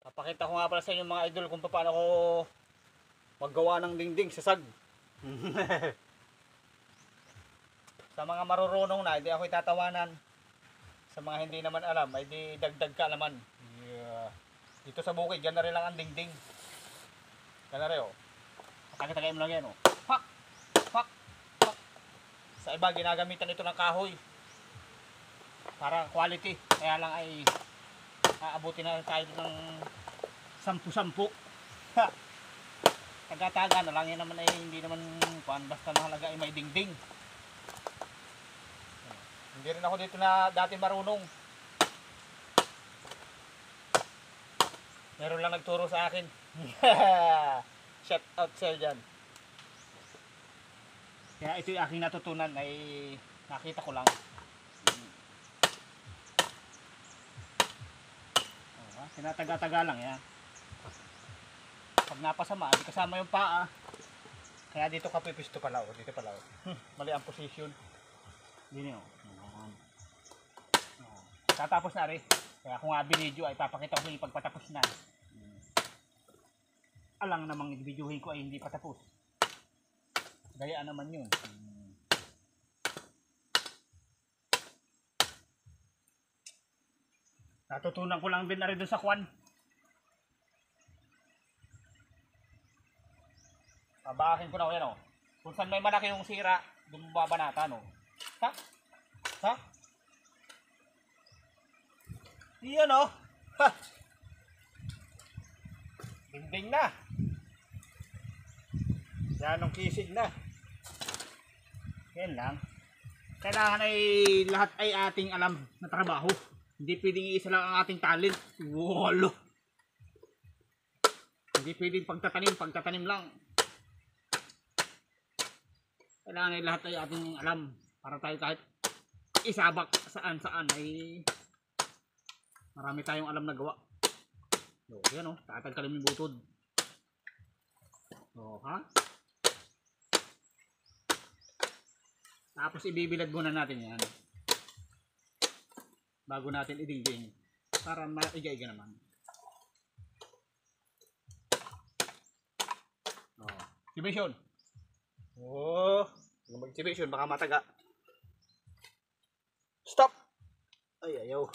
Papakita ko nga pala sa inyo mga idol kung paano ko maggawa ng dingding sa sag. Sa mga marurunong na, hindi ako itatawanan. Sa mga hindi naman alam, ay di dagdag kaalaman. Yeah. Dito sa bukid, yan na rin lang ang dingding. Yan na rin, oh. Tagay mo lang yan, oh. Pak! Pak! Pak! Sa iba, ginagamitan ito ng kahoy. Para quality. Kaya lang ay aabutin na tayo ng 10-10. Ha! Taga-taga na lang yan naman ay hindi naman basta mahalaga ay may dingding. Hindi rin ako dito na dati marunong. Meron lang nagturo sa akin. Shout out sa'yo dyan. Kaya ito yung aking natutunan ay nakita ko lang. Tinataga-taga lang yan. Pag napasama, di kasama yung paa. Kaya dito ka pipisto pala, oh. Dito pala, oh. Mali ang position. Dito, oh. Tatapos na rin. Kaya kung nga binidyo ay papakita ko yung pagpatapos na. Alang namang videohin ko ay hindi patapos. Gayaan naman yun. Natutunan ko lang din na rin doon sa kwan. Babakin ko na ko yan, oh. Kung saan may malaki yung sira, doon babanatan, oh. Ha? Ha? Iyan, oh. Ha! Dingding na. Yan ang kisig na. Yan lang. Kailangan ay lahat ay ating alam na trabaho. Hindi pwedeng isa lang ang ating talent. Wolo. Hindi pwedeng pagtatanim lang. Kailangan ay lahat ay ating alam para tayo kahit isabak saan ay marami tayong alam na gawa. So, yan, oh, tatagkalin yung butod. So, ha? Tapos ibibilad muna natin yan bago natin idingding para maiga-iga naman. Oh, exhibition. Oh, mag-exhibition baka mataga. Stop. Ay, ayaw.